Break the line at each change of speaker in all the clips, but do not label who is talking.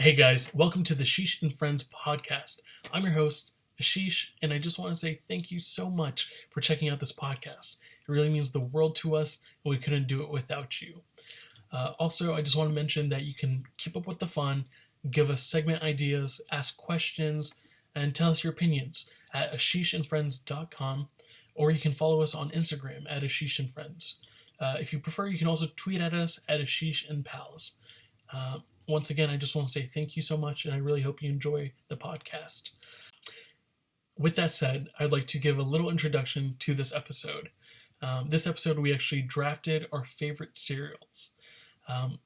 Hey guys, welcome to the Shehan Friends Podcast. I'm your host, Ashish, and I just want to say thank you so much for checking out this podcast. It really means the world to us, and we couldn't do it without you. Also, I just want to mention that you can keep up with the fun, give us segment ideas, ask questions, and tell us your opinions at ashishandfriends.com, or you can follow us on Instagram at ashishandfriends. If you prefer, you can also tweet at us at ashishandpals. Once again, I just want to say thank you so much, and I really hope you enjoy the podcast. With that said, I'd like to give a little introduction to this episode. This episode, we actually drafted our favorite cereals.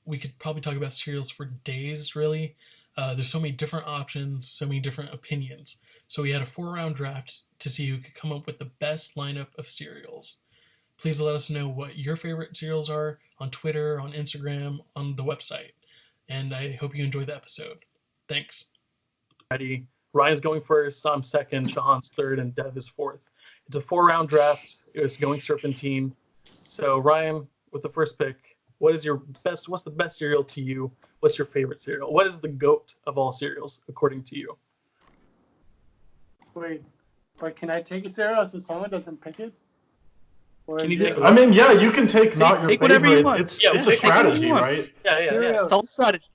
We could probably talk about cereals for days, really. There's so many different options, so many different opinions. So we had a 4-round draft to see who could come up with the best lineup of cereals. Please let us know what your favorite cereals are on Twitter, on Instagram, on the website. And I hope you enjoy the episode. Thanks. Ready. Ryan's going first, I'm second, Shehan's third, and Dev is fourth. It's a 4-round draft. It's going serpentine. So Ryan, with the first pick, what's the best cereal to you? What's your favorite cereal? What is the GOAT of all cereals, according to you?
Wait, but can I take a cereal so someone doesn't pick it?
Can you take
you can take not your favorite.
Whatever you want.
It's a strategy, right?
Yeah.
It's all strategy.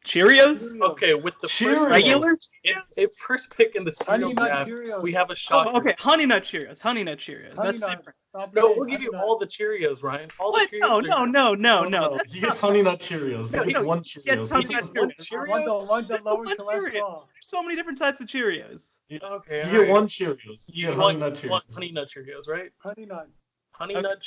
Cheerios?
Okay, with the first
regular?
First pick in the cereal draft, we have a shocker.
Oh, okay, Honey Nut Cheerios. That's different.
No, we'll give you all the Cheerios, Ryan.
What? No.
He gets Honey Nut Cheerios. He gets one Cheerios.
Gets Honey Nut Cheerios.
The ones that lower cholesterol.
There's so many different types of Cheerios.
Okay,
you get one Cheerios. You get Honey Nut Cheerios.
One Honey Nut Cheerios, right?
Honey Nut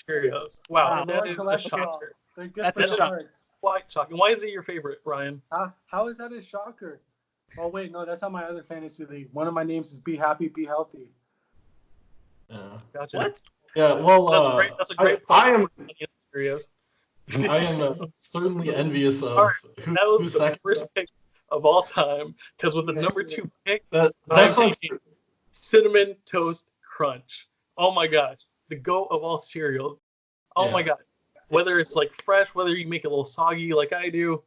Cheerios. Wow, that is a shocker.
That's a shocker.
Quite shocking. Why is it your favorite, Ryan?
How is that a shocker? Oh wait, no, that's not my other fantasy league. One of my names is Be Happy, Be Healthy.
Gotcha.
What?
Yeah, well,
that's a great
I am
Cheerios.
I am certainly envious of
that was the first pick of all time, because with the number 2 pick,
that's
Cinnamon Toast Crunch. Oh my gosh, the GOAT of all cereals. Oh my god. Whether it's like fresh, whether you make it a little soggy like I do,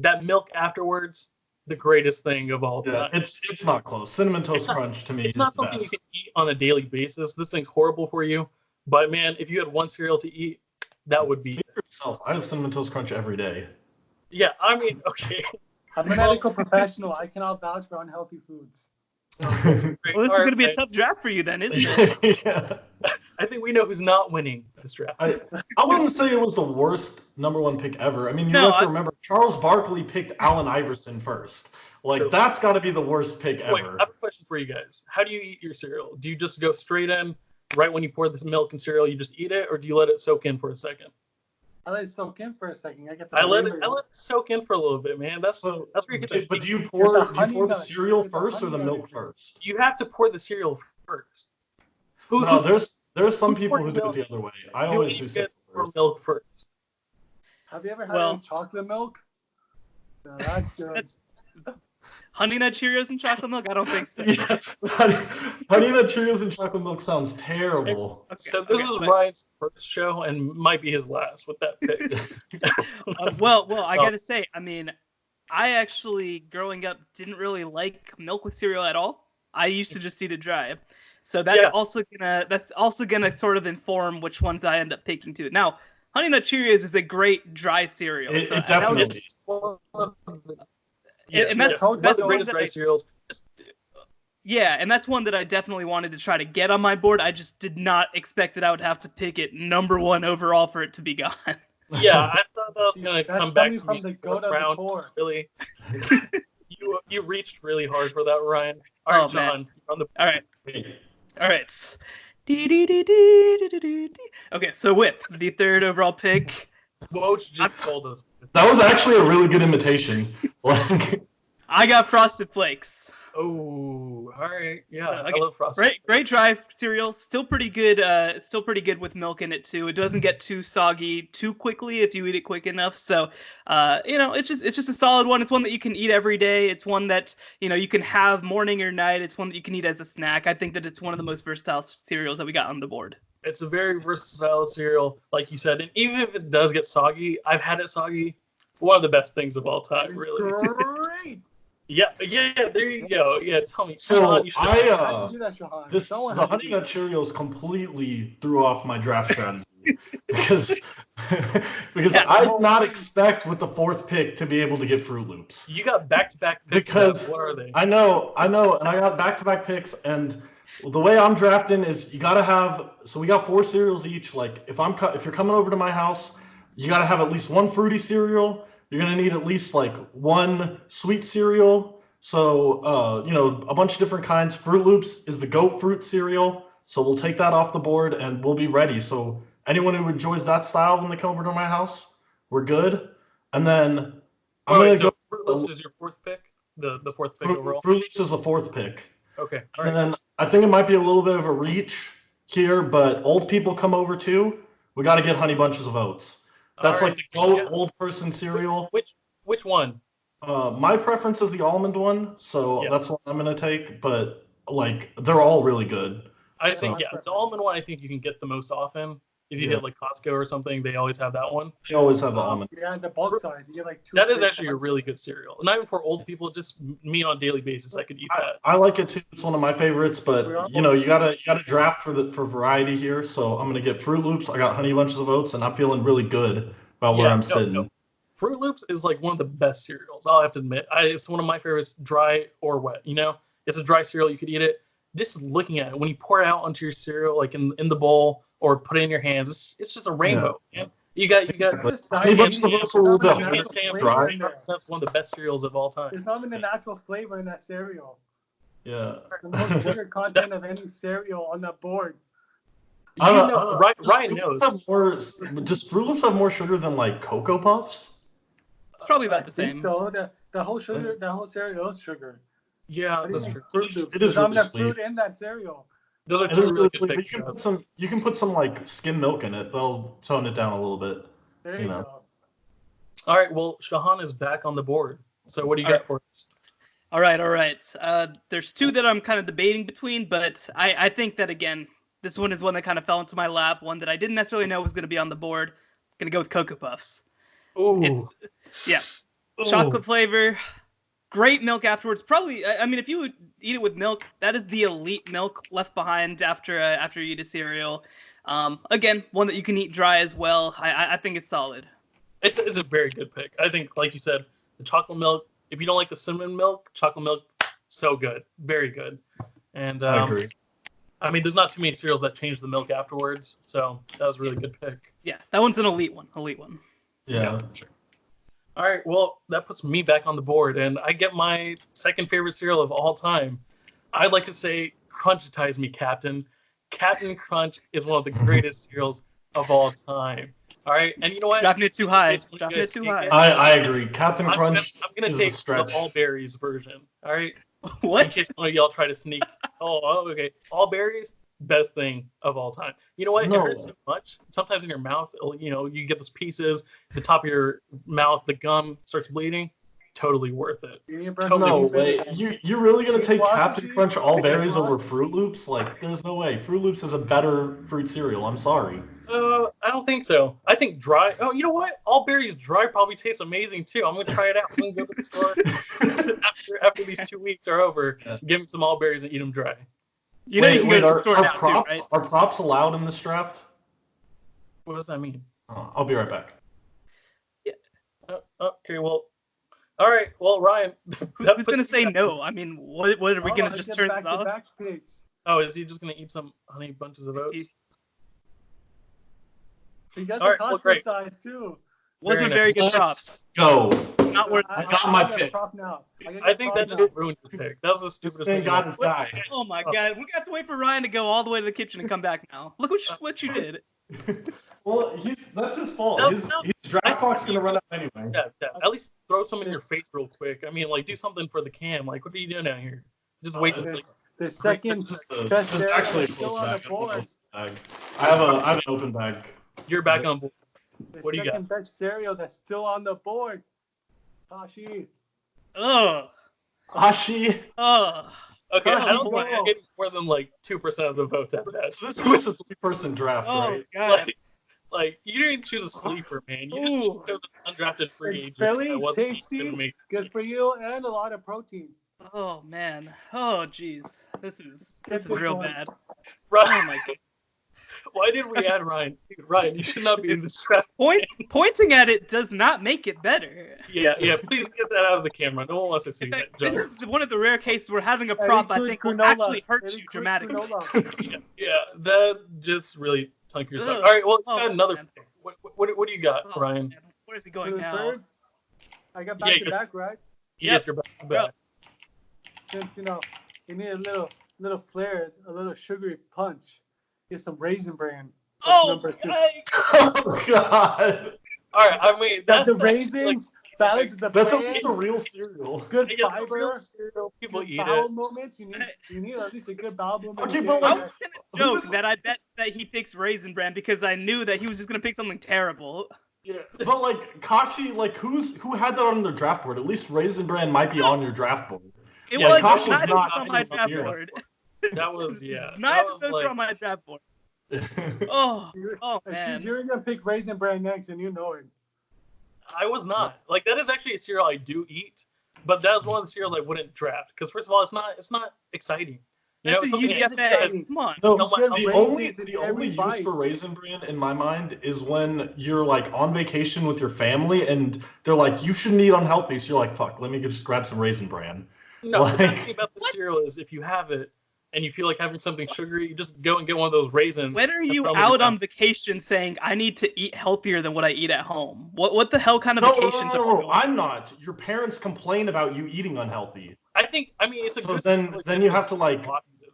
that milk afterwards, the greatest thing of all time.
It's not close. Cinnamon Toast Crunch to me
it's not something you can eat on a daily basis. This thing's horrible for you. But man, if you had one cereal to eat, that would be
yourself. I have Cinnamon Toast Crunch every day.
Yeah, I mean, okay.
I'm a medical professional. I cannot vouch for unhealthy foods.
Well, this is going to be a tough draft for you then, isn't it?
Yeah.
I think we know who's not winning this draft.
I wouldn't say it was the worst number 1 pick ever. I mean, you have to remember, Charles Barkley picked Allen Iverson first. That's got to be the worst pick ever.
Wait, I have a question for you guys. How do you eat your cereal? Do you just go straight in, right when you pour this milk and cereal, you just eat it, or do you let it soak in for a second?
I let it soak in for a second.
I let it soak in for a little bit, man. That's where you get to.
But do you pour the cereal first or the milk first?
You have to pour the cereal first.
There's some people who do it the other way. I always do
milk first.
Have you ever had chocolate milk? No, that's good.
Honey Nut Cheerios and chocolate milk? I don't think so.
Yeah. Honey Nut Cheerios and chocolate milk sounds terrible.
Okay, so this is Ryan's first show and might be his last with that pick.
I gotta say, I mean, I actually, growing up, didn't really like milk with cereal at all. I used to just eat it dry. So that's also gonna sort of inform which ones I end up picking too. Now, Honey Nut Cheerios is a great dry cereal.
It definitely is.
And that's the greatest dry cereals.
Yeah, and that's one that I definitely wanted to try to get on my board. I just did not expect that I would have to pick it number 1 overall for it to be gone.
Yeah, I thought that was gonna come back to me
the goat of the core.
Really, you reached really hard for that, Ryan. All right, John.
All right. Okay, so with the 3rd overall pick,
Woj just told us.
That was actually a really good imitation.
I got Frosted Flakes.
Oh, all right. Yeah, I love Frosted.
Great dry cereal. Still pretty good. Still pretty good with milk in it too. It doesn't get too soggy too quickly if you eat it quick enough. So, it's just a solid one. It's one that you can eat every day. It's one that you can have morning or night. It's one that you can eat as a snack. I think that it's one of the most versatile cereals that we got on the board.
It's a very versatile cereal, like you said. And even if it does get soggy, I've had it soggy. One of the best things of all time, really.
Great.
Yeah, there you go. Yeah, tell me.
So
Sean, you should-
I do that, Shehan.
the Honey Nut Cheerios completely threw off my draft strategy because I did not expect with the 4th pick to be able to get Fruit Loops.
You got back-to-back picks.
Because
what are they?
I know, and I got back-to-back picks, and the way I'm drafting is you gotta have. So we got 4 cereals each. Like if you're coming over to my house, you gotta have at least 1 fruity cereal. You're gonna need at least like 1 sweet cereal. So a bunch of different kinds. Fruit Loops is the goat fruit cereal. So we'll take that off the board and we'll be ready. So anyone who enjoys that style when they come over to my house, we're good. And then I'm gonna go.
Fruit Loops is your 4th pick. The 4th pick overall.
Fruit Loops is the 4th pick.
Okay. All
And
right.
then I think it might be a little bit of a reach here, but old people come over too. We got to get Honey Bunches of Oats. That's
All
like
right.
the goat old person cereal.
Which one?
My preference is the almond one, so
Yeah.
that's what I'm gonna take. But like, they're all really good.
I think
my
the almond one. I think you can get the most often. If you hit like Costco or something, they always have that one.
They always have the almond.
Yeah, the bulk size. You get like 2.
That is actually a really good cereal. Not even for old people, just me on a daily basis. I could eat that.
I like it too. It's one of my favorites. But you gotta draft for variety here. So I'm gonna get Fruit Loops. I got Honey Bunches of Oats, and I'm feeling really good about where I'm sitting.
No. Fruit Loops is like one of the best cereals. I'll have to admit, it's one of my favorites, dry or wet. It's a dry cereal. You could eat it. Just looking at it, when you pour it out onto your cereal, like in the bowl or put it in your hands, it's just a rainbow. Yeah. You got.
Honey Bunches of Oats are a little bit dry.
That's one of the best cereals of all time.
There's not even a natural flavor in that cereal.
Yeah.
The most sugar content of any cereal on the board.
Ryan knows.
Does Fruit Loops have more sugar than like Cocoa Puffs?
It's probably about
I
the
think
same.
so the whole sugar, the whole cereal is sugar.
Yeah, that's true.
Fruit Loops.
It is
There's not
really
enough
sweet.
fruit in that cereal.
Those are two really good picks.
You can put some like skim milk in it. They'll tone it down a little bit.
There you go.
All right. Well, Shehan is back on the board. So what do you got for us?
All right. There's 2 that I'm kind of debating between, but I think that, again, this one is one that kind of fell into my lap, one that I didn't necessarily know was going to be on the board. I'm going to go with Cocoa Puffs.
Ooh.
Chocolate flavor, great milk afterwards. Probably, I mean, if you would eat it with milk, that is the elite milk left behind after you eat a cereal. Again, one that you can eat dry as well. I think it's solid.
It's a very good pick. I think, like you said, the chocolate milk. If you don't like the cinnamon milk, chocolate milk, so good, very good. And
I agree.
I mean, there's not too many cereals that change the milk afterwards, so that was a really good pick.
Yeah, that one's an elite one.
Yeah.
Sure. All right, well, that puts me back on the board, and I get my second favorite cereal of all time. I'd like to say, Crunchitize me, Captain. Captain Crunch is one of the greatest cereals of all time. All right, and you know what?
Drafting it too high.
I agree. Captain Crunch
I'm gonna
is
take
a stretch.
the all berries version. All right.
What?
In case one of y'all try to sneak. Oh, okay. All berries, best thing of all time. You know what?
No.
It hurts so much. Sometimes in your mouth, you get those pieces. The top of your mouth, the gum starts bleeding. Totally worth it.
No way. You're really gonna take Captain Crunch all berries over Fruit Loops? Like, there's no way. Fruit Loops is a better fruit cereal. I'm sorry.
I don't think so. I think dry. Oh, you know what? All berries dry probably tastes amazing too. I'm gonna try it out. I'm gonna go to the store after these 2 weeks are over. Give me some all berries and eat them dry.
You know you can go to the store now
props,
too, right?
Are props allowed in this draft?
What does that mean?
I'll be right back.
Yeah. Okay. Well. All right. Well, Ryan.
Who's gonna say no? I mean, what are we gonna just turn this off?
Oh, is he just gonna eat some Honey Bunches of Oats?
He got the Costco size too.
Wasn't very good props.
Go.
Not worth.
I got my pick.
I think that just ruined your pick. That was the stupidest thing.
Got his guy.
Oh my god, we're gonna have to wait for Ryan to go all the way to the kitchen and come back now. Look what you did.
Well, that's his fault. His draft clock's gonna run out anyway.
Yeah. At least throw some in your face real quick. I mean, like, do something for the cam. Like, what are you doing out here? Just wait.
The second
this is actually a close bag. I have an open bag.
You're back on board. What do you got?
The second best cereal that's still on the board. Ashi.
Ugh.
Ashi.
Ugh.
Okay, I don't think you're getting more than like 2% of the votes after that.
This was a 3-person draft, right?
God.
Like, you didn't choose a sleeper, man. You just
Ooh.
chose an undrafted free
It's
agent.
filling,
that wasn't gonna
tasty,
make-
good for you, and a lot of protein.
Oh man. Oh jeez. This is
Good
real
one.
bad. Oh
Ryan,
my god.
why did we add Ryan? Dude, Ryan, you should not be in this draft.
Pointing at it does not make it better.
Yeah, please get that out of the camera. No one wants to see
In
that.
fact, this
John.
is one of the rare cases where having a
It
prop I
includes
think will
granola.
actually hurt
It
you
includes
dramatically.
granola.
Yeah, that just really tunk your side.
Ugh.
All right, well,
Oh,
got another
man.
pick. What do you got,
Oh,
Ryan?
man. Where is he
To
going
the
now?
third, I got
Yeah,
back
you-
to back, right?
Yes, you're back.
Since you need a little flair, a little sugary punch. Get some Raisin Bran. That's
Oh,
number 2.
Oh God.
All right, I mean,
Got
that's
the raisins, balance the
That's at
bran,
least a real cereal.
good
I guess the real
fiber,
cereal people
good
eat
bowel
it.
movements. You need at least a good bowel movement.
Okay,
in
but
there.
I
like-
was gonna joke that I bet that he picks Raisin Bran because I knew that he was just gonna pick something terrible.
Yeah, but like Kashi, like who had that on their draft board? At least Raisin Bran might be on your draft board.
It
Yeah,
was
Kashi's
neither
not
was on my
actually
draft
here.
board.
That was that
Neither of
was
those
like,
were on my draft board. Oh man.
You're gonna pick Raisin Bran next, and you know it.
I was not. Like, that is actually a cereal I do eat, but that was one of the cereals I wouldn't draft because first of all, it's not exciting.
That's a
something
UDFA.
exciting.
Come on.
No,
Someone
Get
else-
the
raisins in
only
every
use
bite.
for Raisin Bran in my mind is when you're like on vacation with your family and they're like, you shouldn't eat unhealthy. So you're like, fuck, let me just grab some Raisin Bran.
No, the best
Like-
thing about the
What?
cereal is if you have it and you feel like having something sugary, you just go and get one of those raisins.
When are
That's
you
probably
out
the
on vacation saying I need to eat healthier than what I eat at home? What the hell kind of
No,
vacations are you going on?
I'm not. Your parents complain about you eating unhealthy.
I mean, it's a
So
good
then-
cereal.
then you have to, like,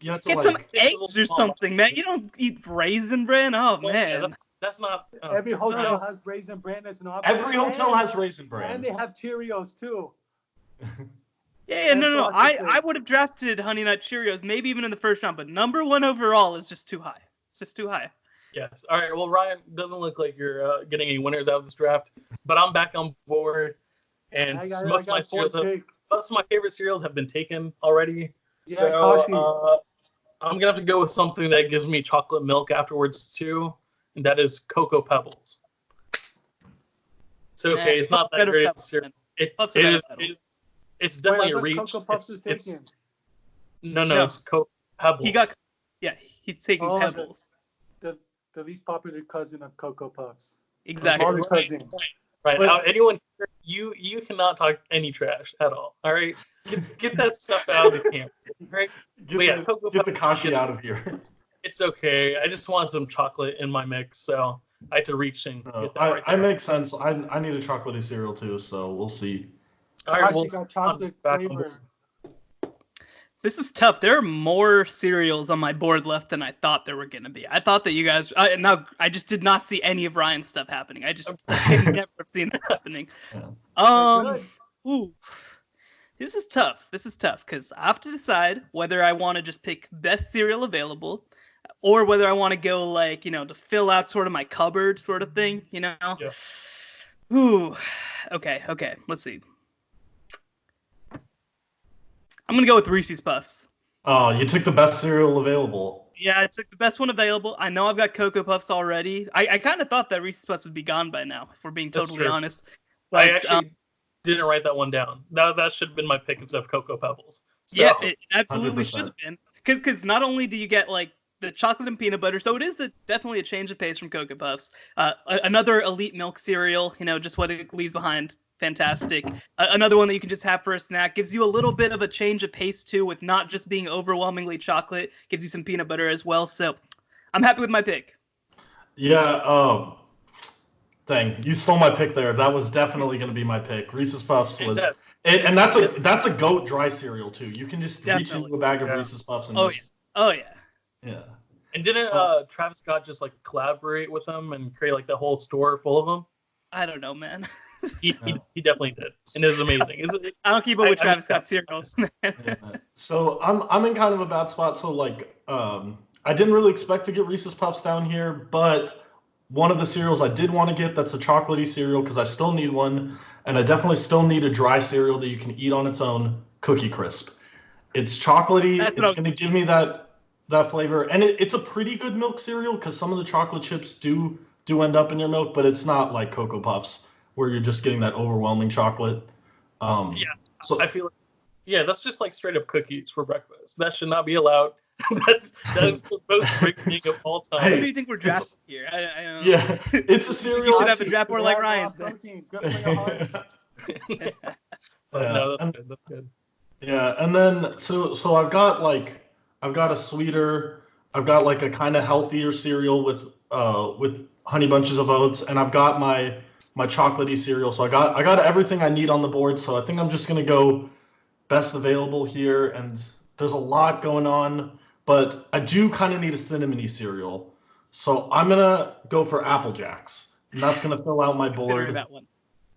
You have to
Get
like.
some
It's a
eggs
little
or something, man. You don't eat Raisin Bran? Oh
Well, yeah,
man.
that's not.
Every hotel
no.
has Raisin Bran as an option.
Every hotel has Raisin
And
Bran.
they have Cheerios too.
Yeah, no.
That's
I
awesome.
would have drafted Honey Nut Cheerios, maybe even in the first round, but number 1 overall is just too high. It's just too high.
Yes. All right. Well, Ryan, doesn't look like you're getting any winners out of this draft, but I'm back on board, and
I got
most of my
fourth pick.
most of my favorite cereals have been taken already.
Yeah,
So
Kashi.
I'm gonna have to go with something that gives me chocolate milk afterwards too, and that is Cocoa Pebbles. It's okay. It's not that
Better
great of a
Pebbles,
cereal.
man. Puffs
It
are
is.
better Pebbles.
It's definitely a
Wait, I thought
reach.
Cocoa Puffs is
It's
taken.
no, it's Cocoa Pebbles.
He's taking
Oh,
Pebbles.
The least popular cousin of Cocoa Puffs.
Exactly.
Smaller cousin.
Right.
But-
Now, anyone here, you cannot talk any trash at all. All right. Get that stuff out of the camera. All right.
Get,
But yeah,
the,
Cocoa
get the
Pebbles
Kashi
gets-
out of here.
It's okay. I just want some chocolate in my mix, so I had to reach and get that right
I
there.
make sense. I need a chocolatey cereal too, so we'll see.
All right.
Kashi
Well,
got chocolate
back on
flavor.
This is tough. There are more cereals on my board left than I thought there were going to be. I thought that you guys. I just did not see any of Ryan's stuff happening. I just never have seen that happening.
Good.
Ooh, this is tough. Because I have to decide whether I want to just pick best cereal available, or whether I want to go like to fill out sort of my cupboard sort of thing.
Yeah.
Ooh. Okay. Let's see. I'm gonna go with Reese's Puffs.
Oh, you took the best cereal available.
Yeah, I took the best one available. I know I've got Cocoa Puffs already. I kind of thought that Reese's Puffs would be gone by now, if we're being
That's
totally
true.
honest.
I
But,
actually didn't write that one down. That should have been my pick instead of Cocoa Pebbles. So,
yeah, it absolutely
100%.
should have been. Because not only do you get like the chocolate and peanut butter, so it is definitely a change of pace from Cocoa Puffs. Another elite milk cereal, just what it leaves behind. Fantastic. Another one that you can just have for a snack. Gives you a little bit of a change of pace too, with not just being overwhelmingly chocolate. Gives you some peanut butter as well. So I'm happy with my pick.
Yeah. Dang, you stole my pick there. That was definitely going to be my pick. Reese's Puffs was, and that's a goat dry cereal too. You can just reach
Definitely.
into a bag of
Yeah.
Reese's Puffs and
Oh
just,
yeah. Oh yeah.
yeah.
And didn't Travis Scott just like collaborate with them and create like the whole store full of them?
I don't know, man.
He definitely did, and it was amazing.
I don't keep up with
I-
Travis Scott cereals.
Yeah. So I'm in kind of a bad spot. So like I didn't really expect to get Reese's Puffs down here, but one of the cereals I did want to get that's a chocolatey cereal because I still need one, and I definitely still need a dry cereal that you can eat on its own. Cookie Crisp. It's chocolatey.
That's what I
It's
was
going to give me that flavor, and it's a pretty good milk cereal because some of the chocolate chips do do end up in your milk, but it's not like Cocoa Puffs where you're just getting that overwhelming chocolate.
Yeah,
So
I feel like, yeah, that's just like straight up cookies for breakfast. That should not be allowed. That is the most rigged thing of all time.
Who
Hey,
do you think we're drafting here? I don't know.
yeah, it's a cereal.
You should have a draft more
It
like
has a lot of
Ryan's.
protein, good for your heart.
But
Yeah,
no, that's
and-
good. That's good.
Yeah, and then so I've got a sweeter, I've got like a kind of healthier cereal with honey bunches of oats, and I've got my chocolatey cereal. So I got everything I need on the board. So I think I'm just gonna go best available here, and there's a lot going on, but I do kind of need a cinnamony cereal. So I'm gonna go for Apple Jacks, and that's gonna fill out my
Considering
board.
that one.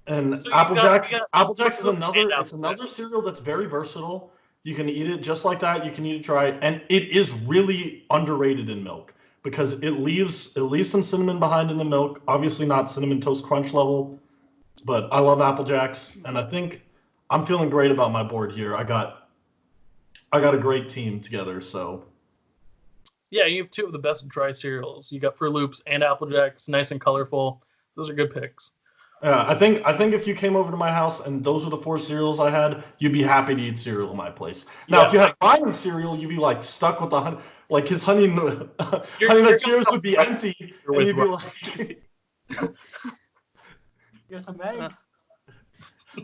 And
So you got
Apple Jacks is
Fruit Loops and
it's
Apple
another
Jacks.
cereal that's very versatile. You can eat it just like that. You can eat it dry, and it is really underrated in milk because it leaves some cinnamon behind in the milk. Obviously not cinnamon toast crunch level, but I love Apple Jacks, and I think I'm feeling great about my board here. I got a great team together, so
Yeah, you have two of the best dry cereals. You got Fruit Loops and Apple Jacks, nice and colorful. Those are good picks.
yeah, I think if you came over to my house and those were the four cereals I had, you'd be happy to eat cereal in my place. Now, if you had Ryan's cereal, you'd be like stuck with the honey, like his honey Nut Cheerios would be empty, and you'd be like,
Get some eggs.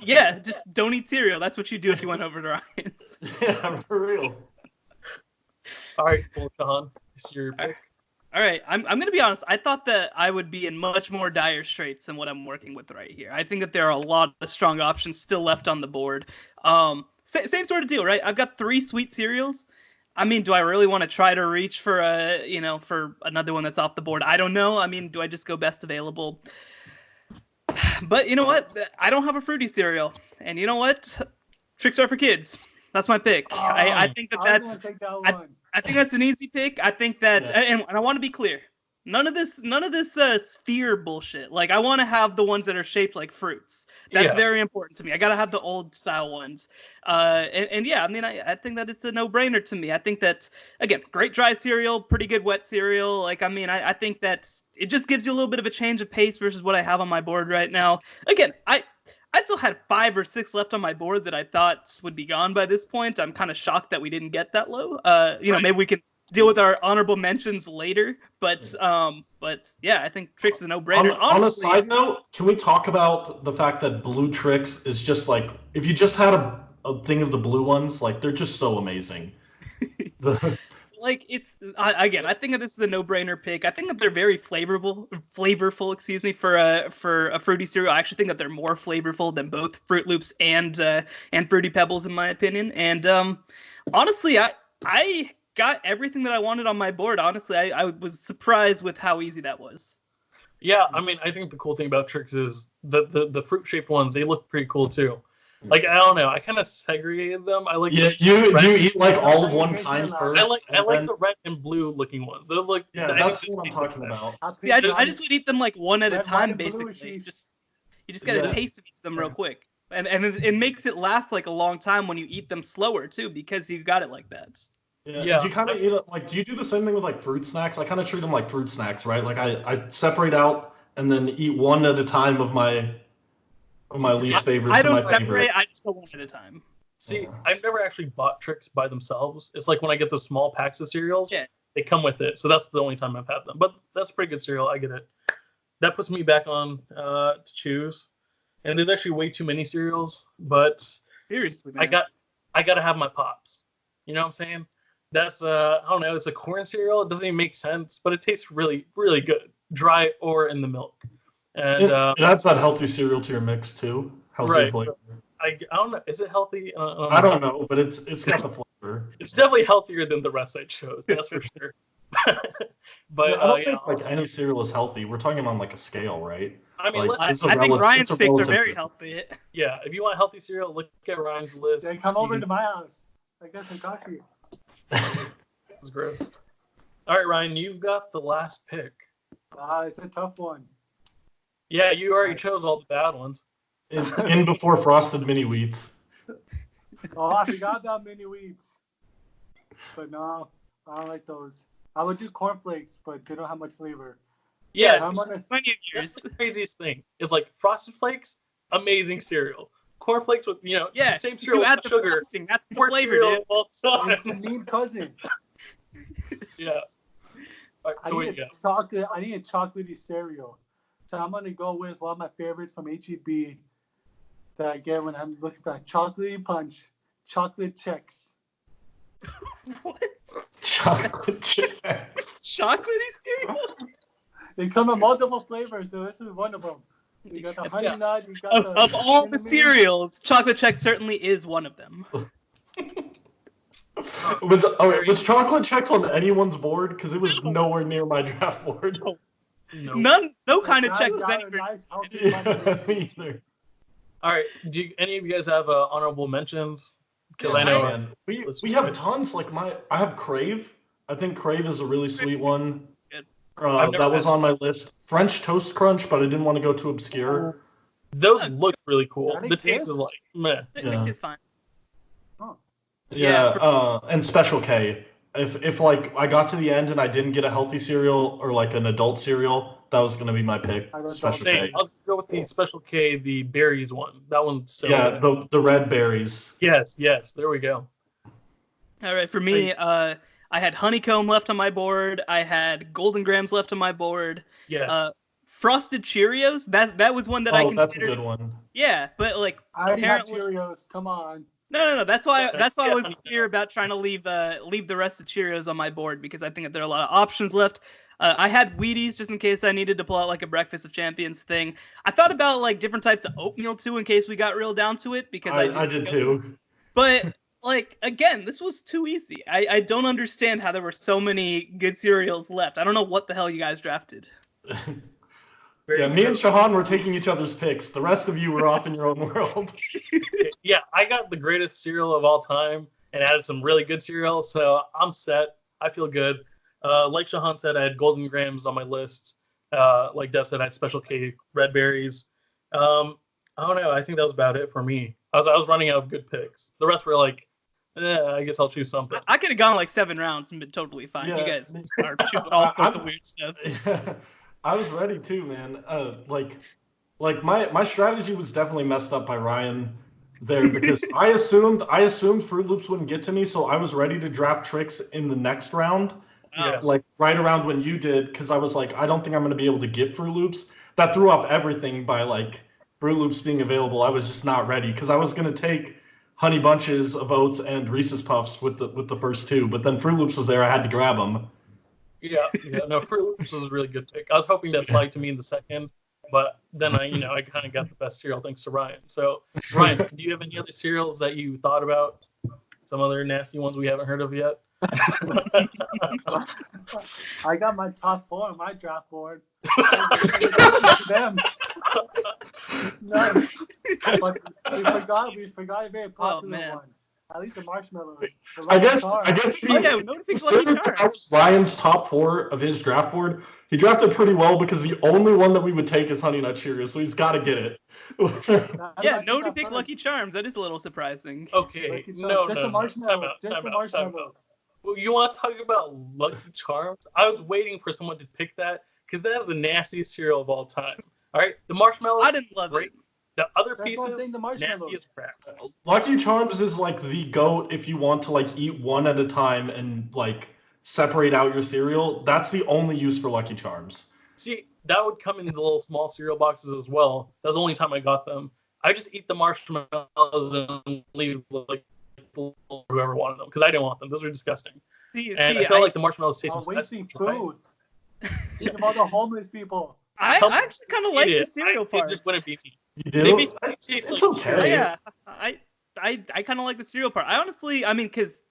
Yeah, just don't eat cereal. That's what you do if you went over to Ryan's.
yeah, for real.
All right, well, Shehan, it's your pick.
All right, I'm going to be honest. I thought that I would be in much more dire straits than what I'm working with right here. I think that there are a lot of strong options still left on the board. Same sort of deal, right? I've got 3 sweet cereals. I mean, do I really want to try to reach for for another one that's off the board? I don't know. I mean, do I just go best available? But you know what? I don't have a fruity cereal, and you know what? Tricks are for kids. That's my pick. I think that
I was
that's
gonna take that one.
I think that's an easy pick. I think that, and I want to be clear. None of this sphere bullshit. Like, I want to have the ones that are shaped like fruits. That's very important to me. I gotta have the old style ones. And yeah, I mean, I think that it's a no-brainer to me. I think that, again, great dry cereal, pretty good wet cereal. Like, I mean, I think that it just gives you a little bit of a change of pace versus what I have on my board right now. Again, I still had 5 or 6 left on my board that I thought would be gone by this point. I'm kind of shocked that we didn't get that low. Maybe we can deal with our honorable mentions later. But yeah, I think Trix is a no-brainer.
On a side note, can we talk about the fact that blue Trix is just like, if you just had a thing of the blue ones, like they're just so amazing.
Like, it's again, I think that this is a no-brainer pick. I think that they're very flavorful, excuse me, for a fruity cereal. I actually think that they're more flavorful than both Fruit Loops and Fruity Pebbles, in my opinion. And honestly, I got everything that I wanted on my board. Honestly, I was surprised with how easy that was.
Yeah, I mean, I think the cool thing about Trix is the fruit-shaped ones, they look pretty cool too. Like, I don't know, I kind of segregated them. I like
do you eat like all of one kind first?
I like the red and blue looking ones. They look,
that's what I'm talking about.
Yeah, I just would eat them like one at a time,
white, and blue,
basically.
sheesh.
You just get a taste of each of them real quick, and it makes it last like a long time when you eat them slower too, because you got it like that.
Yeah. Do you kind of eat it like? Do you do the same thing with like fruit snacks? I kind of treat them like fruit snacks, right? Like I separate out and then eat one at a time of my least favorite
I
to my
don't separate.
favorite.
I just go one at a time.
See, I've never actually bought Trix by themselves. It's like when I get the small packs of cereals, they come with it. So that's the only time I've had them. But that's pretty good cereal. I get it. That puts me back on to choose. And there's actually way too many cereals, but
seriously, man.
I gotta have my Pops. You know what I'm saying? That's I don't know. It's a corn cereal. It doesn't even make sense, but it tastes really, really good, dry or in the milk. And
it adds that healthy cereal to your mix too. Healthy flavor.
I don't know. Is it healthy?
I don't know, but it's got the flavor.
It's definitely healthier than the rest I chose. That's for sure. But
I don't think like any cereal is healthy. We're talking on like a scale, right?
I mean,
I think Ryan's picks are very healthy.
Yeah, if you want healthy cereal, look at Ryan's list.
Then come over to my house. I got some coffee.
That's gross. All right, Ryan, you've got the last pick.
It's a tough one.
Yeah, you already chose all the bad ones.
In before frosted mini wheats.
Oh, I forgot about mini wheats. But no, I don't like those. I would do cornflakes, but they don't have much flavor.
Yeah,
I'm gonna.
Plenty of
that's
years.
the craziest thing. Is like Frosted Flakes, amazing cereal. Cornflakes with
Yeah,
same
you
cereal
add
with
the
sugar.
frosting. That's the
Worst
flavor,
cereal
dude.
of all time.
It's a mean cousin.
Yeah. All right,
I
so what
need
you
a
got?
chocolate. I need a chocolatey cereal. So I'm gonna go with one of my favorites from HEB that I get when I'm looking for a chocolatey punch. Chocolate checks.
What?
Chocolate checks.
Chocolatey cereal?
They come in multiple flavors, so this is one of them. You got the honey nut. You got
Of all the
cinnamon.
cereals, chocolate check certainly is one of them.
Was chocolate checks on anyone's board? Because it was nowhere near my draft board.
No.
No kind of
Now
checks
you
was
got a
anywhere.
nice, healthy
Yeah,
combination.
me either.
All right. Do any of you guys have honorable mentions? Because
Yeah,
I know
man. We have tons. Like I have Crave. I think Crave is a really sweet one.
Good.
I've never
That was
had
on my list. French Toast Crunch, but I didn't want to go too obscure.
those look really cool.
That
The taste is
exists?
like meh.
Yeah.
It's fine.
Yeah, and Special K. If like I got to the end and I didn't get a healthy cereal or like an adult cereal, that was gonna be my pick.
I don't
Special
Same.
K.
I'll go with the Special K, the berries one. That one's so
Yeah,
good.
the red berries.
Yes. There we go.
All right, for me, I had honeycomb left on my board. I had golden grams left on my board.
Yes.
Frosted Cheerios. That was one that I
Oh,
considered.
that's a good one.
Yeah, but like
I already had
apparently.
Cheerios. Come on.
No. That's why
Okay.
I was
Yeah.
clear about trying to leave the rest of Cheerios on my board because I think that there are a lot of options left. I had Wheaties just in case I needed to pull out like a Breakfast of Champions thing. I thought about like different types of oatmeal too in case we got real down to it because
I did too.
But like again, this was too easy. I don't understand how there were so many good cereals left. I don't know what the hell you guys drafted.
Very
Yeah, me and
true.
Shehan were taking each other's picks. The rest of you were off in your own world.
Yeah, I got the greatest cereal of all time and added some really good cereal, so I'm set. I feel good. Like Shahan said, I had golden grams on my list. Like Dev said, I had Special K red berries. I don't know. I think that was about it for me. I was running out of good picks. The rest were like, I guess I'll choose something.
I could have gone like 7 rounds and been totally fine.
Yeah.
You guys are choosing all sorts of weird stuff.
I was ready too, man. Like my strategy was definitely messed up by Ryan there because I assumed Fruit Loops wouldn't get to me, so I was ready to draft Tricks in the next round.
Yeah.
Like right around when you did, because I was like, I don't think I'm gonna be able to get Fruit Loops. That threw up everything by like Fruit Loops being available. I was just not ready because I was gonna take Honey Bunches of Oats and Reese's Puffs with the first two, but then Fruit Loops was there. I had to grab them.
Yeah. No, Fruit Loops was a really good pick. I was hoping that slide to me in the second, but then I kind of got the best cereal thanks to Ryan. So, Ryan, do you have any other cereals that you thought about? Some other nasty ones we haven't heard of yet?
I got my top 4 on my draft board. Them. None. But we forgot a very popular
man.
one. At least the marshmallows. The
I guess
Lucky
if you
Oh yeah, no big
consider
Lucky
that
Charms.
was Ryan's top 4 of his draft board, he drafted pretty well because the only one that we would take is Honey Nut Cheerios, so he's got to get it.
Yeah, no to pick Lucky Charms. That is a little surprising.
Okay.
Lucky Charms.
No.
Just some marshmallows. Just some marshmallows.
Well, you want to talk about Lucky Charms? I was waiting for someone to pick that because that is the nastiest cereal of all time. All right, the marshmallows.
I didn't love
great.
it.
The other
That's why I'm
pieces,
saying the marshmallows.
nasty as crap.
Lucky Charms is like the goat if you want to like eat one at a time and like separate out your cereal. That's the only use for Lucky Charms.
See, that would come in the little small cereal boxes as well. That was the only time I got them. I just eat the marshmallows and leave like whoever wanted them because I didn't want them. Those were disgusting. And I felt like the marshmallows tasted
wasting
right?
food. Think of all the homeless people.
I
Some
actually kind of like the cereal
It
part.
just wouldn't be me.
You
They
do?
basically taste
It's
like
okay.
cereal.
Yeah, I kind of like the cereal part. I honestly, I mean, because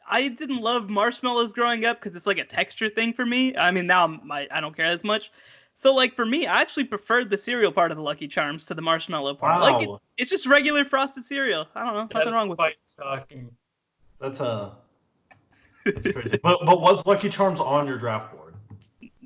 I didn't love marshmallows growing up because it's like a texture thing for me. I mean, now I don't care as much. So like for me, I actually preferred the cereal part of the Lucky Charms to the marshmallow part.
Wow.
Like it's just regular frosted cereal. I don't know,
That
nothing
is
wrong with
quite
it.
shocking.
That's crazy. But was Lucky Charms on your draft board?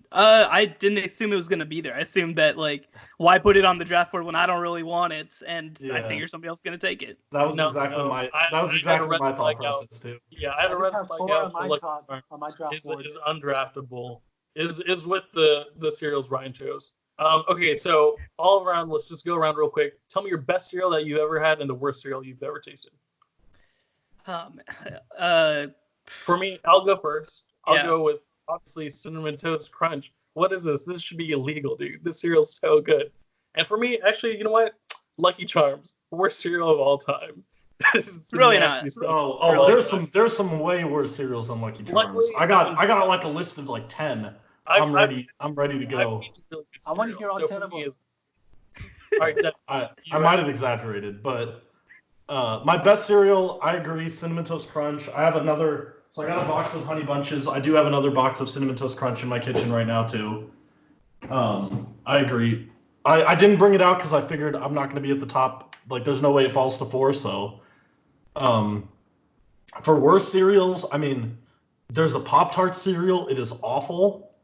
I didn't assume it was gonna be there. I assumed that like why put it on the draft board when I don't really want it, and I
Yeah.
figure somebody else is gonna take it.
That was
No,
exactly
no.
my
I had
exactly
a
my
red
thought
flag out.
process too.
Yeah, I had a
I
red
just have
flag
4
out
on
for
my
Lucky
top
Charms.
on my draft
Is
board.
undraftable. is with the cereals Ryan chose. Okay, so all around, let's just go around real quick. Tell me your best cereal that you've ever had and the worst cereal you've ever tasted. For me, I'll go first. I'll go with obviously Cinnamon Toast Crunch. What is this? This should be illegal, dude. This cereal's so good. And for me, actually, you know what? Lucky Charms, worst cereal of all time.
It's really not.
There's some way worse cereals than Lucky Charms. Luckily, I got like a list of like 10. I'm ready to go.
I want to hear all 10 of them.
All right, I might have exaggerated, but my best cereal, I agree, Cinnamon Toast Crunch. I got a box of Honey Bunches. I do have another box of Cinnamon Toast Crunch in my kitchen right now too. I agree. I didn't bring it out because I figured I'm not going to be at the top. Like, there's no way it falls to 4. So, for worst cereals, I mean, there's a Pop-Tart cereal. It is awful.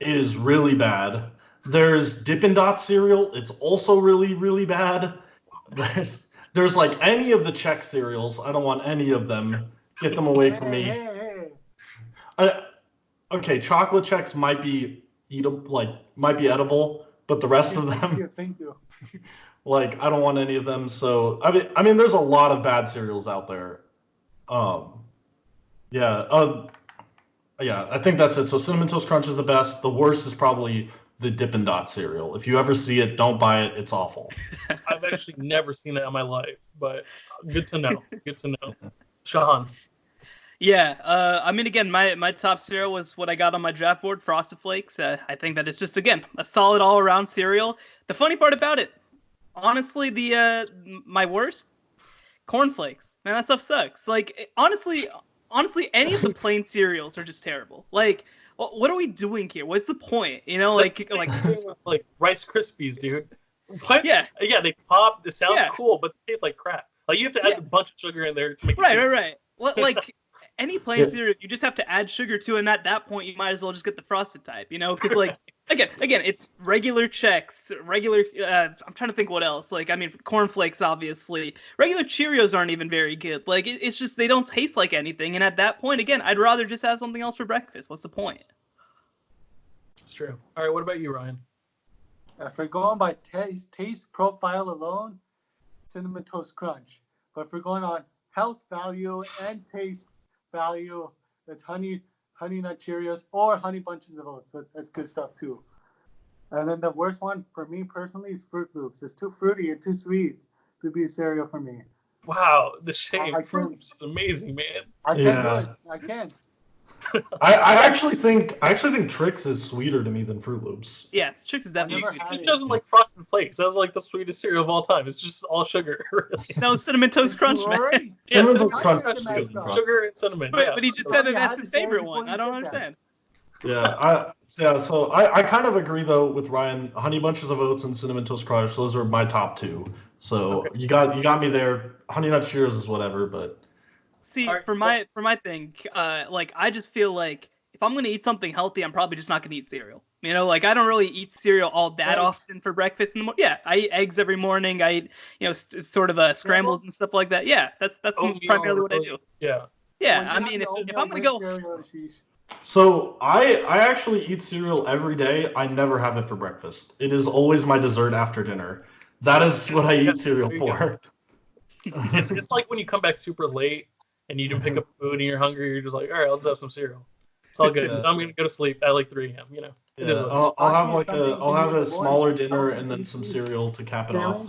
It is really bad. There's Dippin' Dots cereal. It's also really, really bad. There's like any of the Chex cereals. I don't want any of them. Get them away from me. Okay, chocolate Chex might be edible, but the rest of them,
thank you.
Like, I don't want any of them. So I mean, there's a lot of bad cereals out there. I think that's it. So Cinnamon Toast Crunch is the best. The worst is probably the Dippin' Dot cereal. If you ever see it, don't buy it. It's awful.
I've actually never seen that in my life, but good to know. Good to know. Shehan.
Yeah, I mean, again, my top cereal was what I got on my draft board, Frosted Flakes. I think that it's just, again, a solid all-around cereal. The funny part about it, honestly, my worst, Corn Flakes. Man, that stuff sucks. Like, honestly, any of the plain cereals are just terrible. Like, what are we doing here? What's the point? You know, like
Rice Krispies, dude. What?
Yeah,
they pop. It sounds cool, but they taste like crap. Like, you have to add a bunch of sugar in there to make it
right. Well, like, any plain cereal, you just have to add sugar to it, and at that point, you might as well just get the frosted type, you know? Because, like, again, it's regular Chex, I'm trying to think what else. Like, I mean, Corn Flakes, obviously. Regular Cheerios aren't even very good. Like, it's just, they don't taste like anything, and at that point, again, I'd rather just have something else for breakfast. What's the point?
It's true. All right, what about you, Ryan?
If we're going by taste profile alone, Cinnamon Toast Crunch. But if we're going on health value and taste value, it's honey Nut Cheerios or Honey Bunches of Oats. That's good stuff too. And then the worst one for me personally is Fruit Loops. It's too fruity and too sweet to be a cereal for me.
Wow, the shame. Fruit Loops is amazing, man.
I can do it. I can.
I actually think Trix is sweeter to me than Fruit Loops.
Yes, Trix is definitely sweet.
It doesn't like Frosted Flakes. That's like the sweetest cereal of all time. It's just all sugar. Really.
No, Cinnamon Toast Crunch, man.
Cinnamon Toast Crunch.
Sugar and cinnamon.
But he just said that that's his favorite one. I don't understand.
So I kind of agree though with Ryan. Honey Bunches of Oats and Cinnamon Toast Crunch, those are my top 2. So you got me there. Honey Nut Cheerios is whatever, but
see, for my thing, like, I just feel like if I'm gonna eat something healthy, I'm probably just not gonna eat cereal. You know, like, I don't really eat cereal all that often for breakfast in the morning. Yeah, I eat eggs every morning. I eat, sort of scrambles and stuff like that. Yeah, that's primarily what I do.
Yeah.
Yeah, I mean, if I'm gonna go.
So I actually eat cereal every day. I never have it for breakfast. It is always my dessert after dinner. That is what I eat cereal for.
It's like when you come back super late and you didn't pick up food and you're hungry, you're just like, all right, I'll just have some cereal. It's all good. I'm gonna go to sleep at like 3 a.m. You know.
Yeah, I'll have a smaller dinner and then some cereal to cap it off.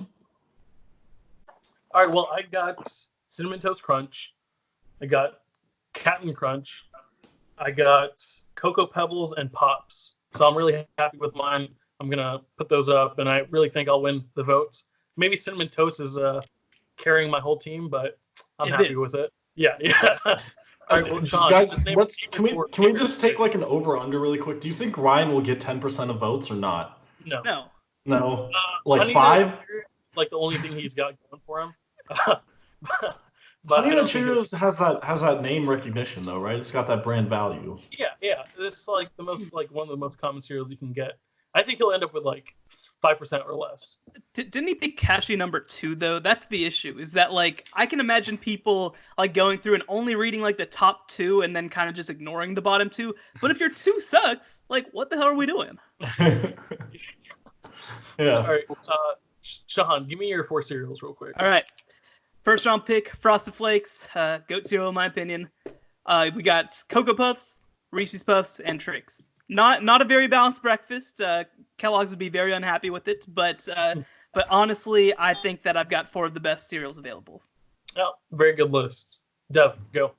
All right. Well, I got Cinnamon Toast Crunch. I got Captain Crunch. I got Cocoa Pebbles and Pops. So I'm really happy with mine. I'm gonna put those up, and I really think I'll win the votes. Maybe Cinnamon Toast is carrying my whole team, but I'm happy with it. Yeah. All right, well, John,
guys, can we just take like an over/under really quick? Do you think Ryan will get 10% of votes or not?
No.
Like 5?
Like the only thing he's got going for him.
Honey Nut Cheerios has that name recognition though, right? It's got that brand value.
Yeah. This is like the most one of the most common cereals you can get. I think he'll end up with like 5% or less.
Didn't he pick cashew number 2 though? That's the issue. Is that like I can imagine people like going through and only reading like the top 2 and then kind of just ignoring the bottom 2. But if your 2 sucks, like what the hell are we doing?
Yeah.
All right, Shehan, give me your 4 cereals real quick.
All right. First round pick, Frosted Flakes, goat cereal in my opinion. We got Cocoa Puffs, Reese's Puffs, and Trix. Not a very balanced breakfast. Kellogg's would be very unhappy with it, but honestly, I think that I've got 4 of the best cereals available.
Oh, very good list. Dev, go.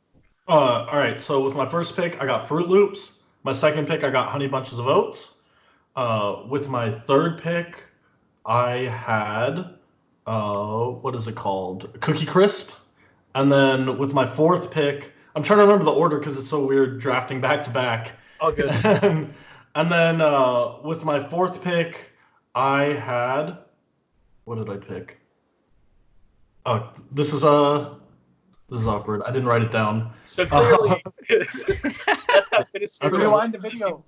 All right. So with my first pick, I got Fruit Loops. My second pick, I got Honey Bunches of Oats. With my third pick, I had what is it called? Cookie Crisp. And then with my fourth pick, I'm trying to remember the order because it's so weird drafting back to back.
Oh, good.
And then with my fourth pick, I had, what did I pick? Oh, this is awkward. I didn't write it down.
So clearly, that's how it is.
Rewind the video.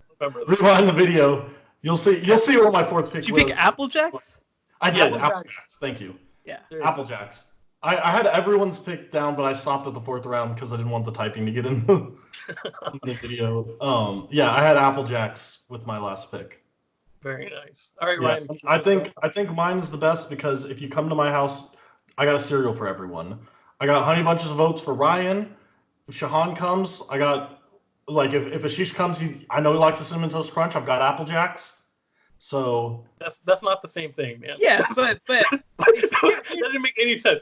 Rewind the video. You'll see what my fourth pick
Did you
was.
pick Apple Jacks?
I did.
Apple
Apple
Jacks.
Jacks. Thank you.
Yeah.
Apple Jacks. I had everyone's pick down, but I stopped at the fourth round because I didn't want the typing to get in the video. Yeah, I had Apple Jacks with my last pick.
Very nice. All right,
Yeah,
Ryan.
I think mine's the best because if you come to my house, I got a cereal for everyone. I got Honey Bunches of Oats for Ryan. If Shehan comes, I got like if Ashish comes, I know he likes a Cinnamon Toast Crunch. I've got Apple Jacks. So
that's not the same thing, man.
Yeah, but
it doesn't make any sense.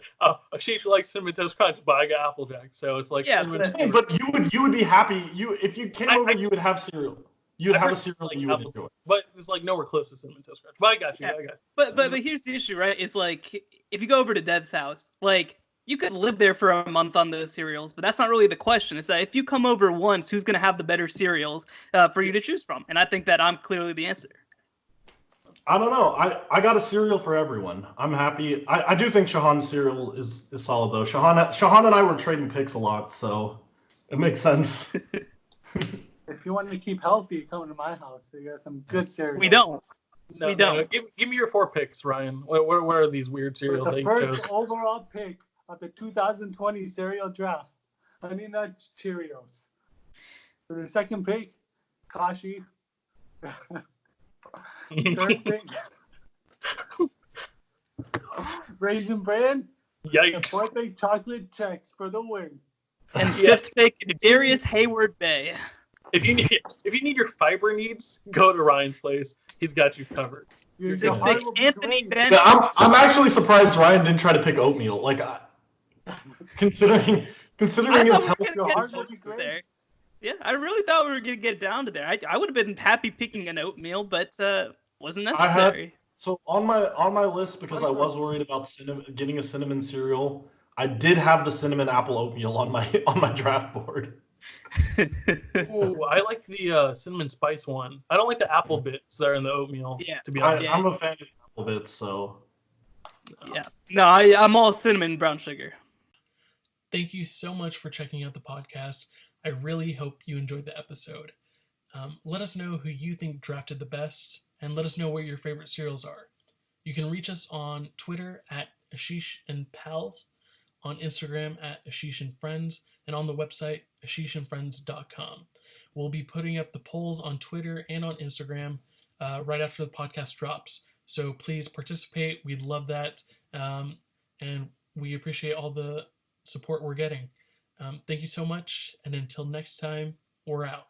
Ashish likes Cinnamon Toast Crunch, but I got Applejack, so it's like
Yeah,
cinnamon.
but you would be happy. If you came over, you would have cereal. You would
I
have a
heard
cereal
like
you would
Apple-
enjoy.
But it's like nowhere close to Cinnamon Toast Crunch. But I got you.
Yeah.
I got you.
but here's the issue, right? It's like if you go over to Dev's house, like you could live there for a month on those cereals, but that's not really the question. It's that if you come over once, who's going to have the better cereals for you to choose from? And I think that I'm clearly the answer.
I don't know. I got a cereal for everyone. I'm happy. I do think Shehan's cereal is solid though. Shehan and I were trading picks a lot, so it makes sense.
If you want to keep healthy, come to my house. You got some good cereals.
We don't.
No,
We don't.
no. Give me your 4 picks, Ryan. Where are these weird cereals that
The
you
first
chose?
overall pick of the 2020 cereal draft, Honey Nut Cheerios. For the second pick, Kashi. Third pick, Raisin Bran.
Yikes!
Fourth pick, Chocolate Chex for the win.
And
Yeah.
fifth pick, Darius Hayward Bay.
If you need your fiber needs, go to Ryan's place. He's got you covered.
Your
Sixth
heart
pick,
will be
Anthony
great.
Van.
Yeah, I'm actually surprised Ryan didn't try to pick oatmeal. Like, considering
I
his
thought
health.
we were
Your
gonna
heart
get
will be great.
there. Yeah, I really thought we were gonna get down to there. I would have been happy picking an oatmeal, but wasn't
I had-
necessary.
So on my list, because I was worried about getting a cinnamon cereal, I did have the cinnamon apple oatmeal on my draft board.
Ooh, I like the cinnamon spice one. I don't like the apple bits that are in the oatmeal.
Yeah.
To be honest.
I'm a fan of apple bits, so
Yeah. No, I'm all cinnamon brown sugar.
Thank you so much for checking out the podcast. I really hope you enjoyed the episode. Let us know who you think drafted the best, and let us know what your favorite cereals are. You can reach us on Twitter at Ashish and Pals, on Instagram at Ashish and Friends, and on the website ashishandfriends.com. We'll be putting up the polls on Twitter and on Instagram right after the podcast drops. So please participate. We'd love that. And we appreciate all the support we're getting. Thank you so much. And until next time, we're out.